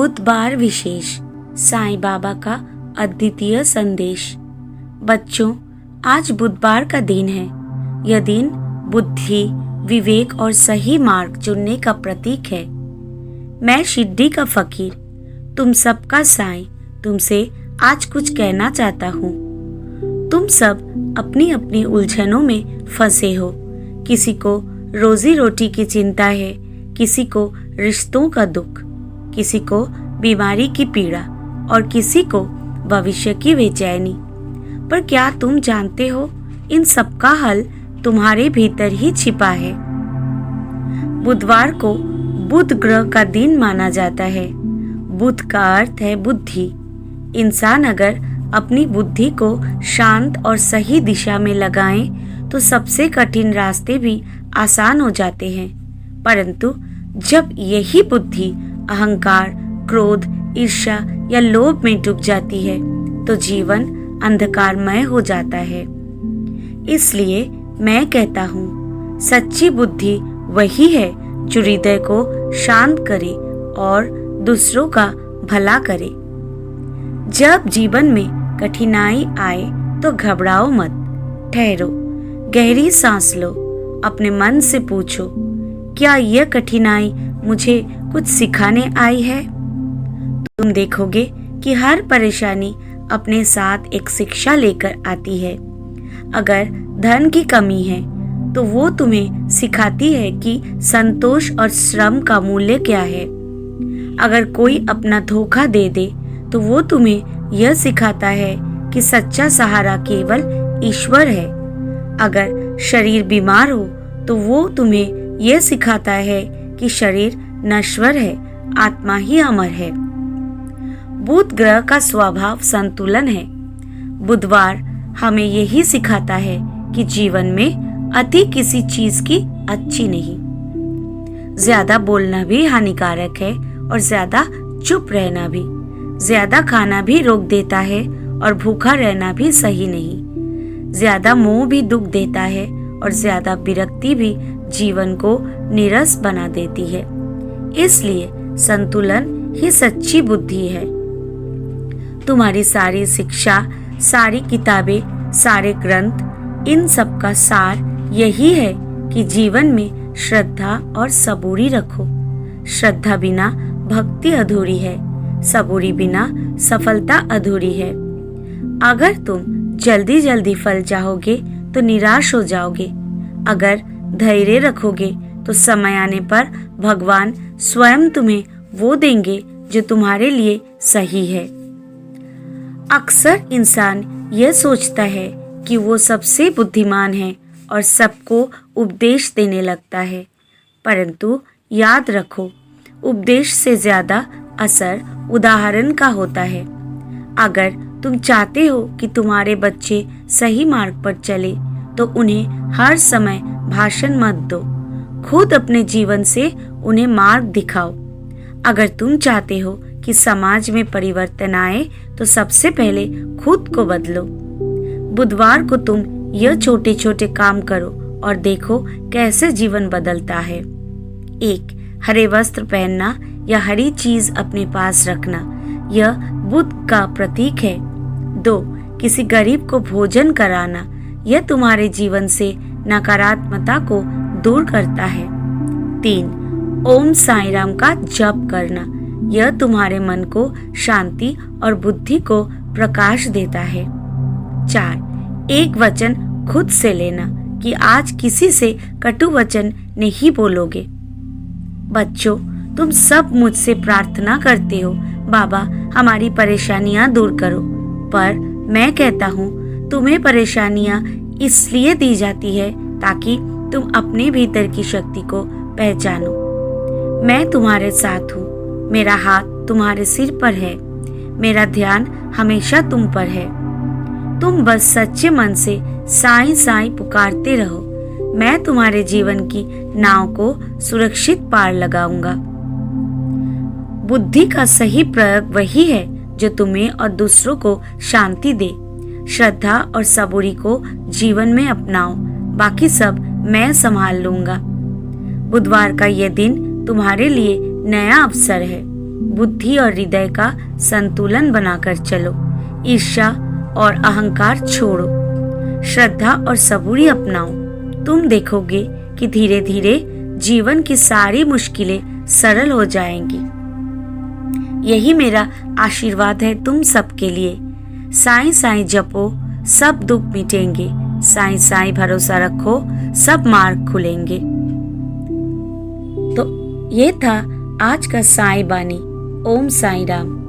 बुधवार विशेष साईं बाबा का अद्वितीय संदेश। बच्चों, आज बुधवार का दिन है। यह दिन बुद्धि, विवेक और सही मार्ग चुनने का प्रतीक है। मैं शिरडी का फकीर, तुम सबका साईं, तुमसे आज कुछ कहना चाहता हूँ। तुम सब अपनी अपनी उलझनों में फंसे हो। किसी को रोजी रोटी की चिंता है, किसी को रिश्तों का दुख, किसी को बीमारी की पीड़ा और किसी को भविष्य की बेचैनी। पर क्या तुम जानते हो, इन सब का हल तुम्हारे भीतर ही छिपा है। बुधवार को बुध ग्रह का दिन माना जाता है। बुध का अर्थ है बुद्धि। इंसान अगर अपनी बुद्धि को शांत और सही दिशा में लगाएं तो सबसे कठिन रास्ते भी आसान हो जाते हैं। परंतु जब यही बुद्धि अहंकार, क्रोध, ईर्ष्या या लोभ में डूब जाती है तो जीवन अंधकारमय हो जाता है। इसलिए मैं कहता हूँ, सच्ची बुद्धि वही है जो हृदय को शांत करे और दूसरों का भला करे। जब जीवन में कठिनाई आए तो घबराओ मत, ठहरो, गहरी सांस लो, अपने मन से पूछो, क्या यह कठिनाई मुझे कुछ सिखाने आई है? तुम देखोगे कि हर परेशानी अपने साथ एक शिक्षा लेकर आती है। अगर धन की कमी है तो वो तुम्हें सिखाती है कि संतोष और श्रम का मूल्य क्या है। अगर कोई अपना धोखा दे दे तो वो तुम्हें यह सिखाता है कि सच्चा सहारा केवल ईश्वर है। अगर शरीर बीमार हो तो वो तुम्हें यह सिखाता है कि शरीर नश्वर है, आत्मा ही अमर है। बुध ग्रह का स्वभाव संतुलन है। बुधवार हमें यही सिखाता है कि जीवन में अति किसी चीज की अच्छी नहीं। ज्यादा बोलना भी हानिकारक है और ज्यादा चुप रहना भी। ज्यादा खाना भी रोक देता है और भूखा रहना भी सही नहीं। ज्यादा मोह भी दुख देता है और ज्यादा विरक्ति भी जीवन को नीरस बना देती है। इसलिए संतुलन ही सच्ची बुद्धि है। तुम्हारी सारी शिक्षा, सारी किताबें, सारे ग्रंथ, इन सब का सार यही है कि जीवन में श्रद्धा और सबूरी रखो। श्रद्धा बिना भक्ति अधूरी है, सबूरी बिना सफलता अधूरी है। अगर तुम जल्दी जल्दी फल चाहोगे तो निराश हो जाओगे। अगर धैर्य रखोगे तो समय आने पर भगवान स्वयं तुम्हें वो देंगे जो तुम्हारे लिए सही है। अक्सर इंसान यह सोचता है कि वो सबसे बुद्धिमान है और सबको उपदेश देने लगता है। परंतु याद रखो, उपदेश से ज्यादा असर उदाहरण का होता है। अगर तुम चाहते हो कि तुम्हारे बच्चे सही मार्ग पर चले तो उन्हें हर समय भाषण मत दो, खुद अपने जीवन से उन्हें मार्ग दिखाओ। अगर तुम चाहते हो कि समाज में परिवर्तन आए तो सबसे पहले खुद को बदलो। बुधवार को तुम यह छोटे छोटे काम करो और देखो कैसे जीवन बदलता है। 1. हरे वस्त्र पहनना या हरी चीज अपने पास रखना, यह बुध का प्रतीक है। 2. किसी गरीब को भोजन कराना, यह तुम्हारे जीवन से नकारात्मकता को दूर करता है। 3. ओम साईं राम का जप करना, यह तुम्हारे मन को शांति और बुद्धि को प्रकाश देता है। 4. एक वचन खुद से लेना कि आज किसी से कटु वचन नहीं बोलोगे। बच्चों, तुम सब मुझसे प्रार्थना करते हो, बाबा हमारी परेशानियां दूर करो। पर मैं कहता हूँ, तुम्हें परेशानियां इसलिए दी जाती है ताकि तुम अपने भीतर की शक्ति को पहचानो। मैं तुम्हारे साथ हूँ, मेरा हाथ तुम्हारे सिर पर है, मेरा ध्यान हमेशा तुम पर है। तुम बस सच्चे मन से साईं साईं पुकारते रहो। मैं तुम्हारे जीवन की नाव को सुरक्षित पार लगाऊंगा। बुद्धि का सही प्रयोग वही है जो तुम्हें और दूसरों को शांति दे। श्रद्धा और सबूरी को जीवन में अपनाओ, बाकी सब मैं संभाल लूंगा। बुधवार का यह दिन तुम्हारे लिए नया अवसर है। बुद्धि और हृदय का संतुलन बनाकर चलो। ईर्ष्या और अहंकार छोड़ो, श्रद्धा और सबूरी अपनाओ। तुम देखोगे कि धीरे धीरे जीवन की सारी मुश्किलें सरल हो जाएंगी। यही मेरा आशीर्वाद है तुम सबके लिए। साईं साईं जपो, सब दुख मिटेंगे। साईं साईं भरोसा रखो, सब मार्ग खुलेंगे। तो ये था आज का साईं बानी। ओम साईं राम।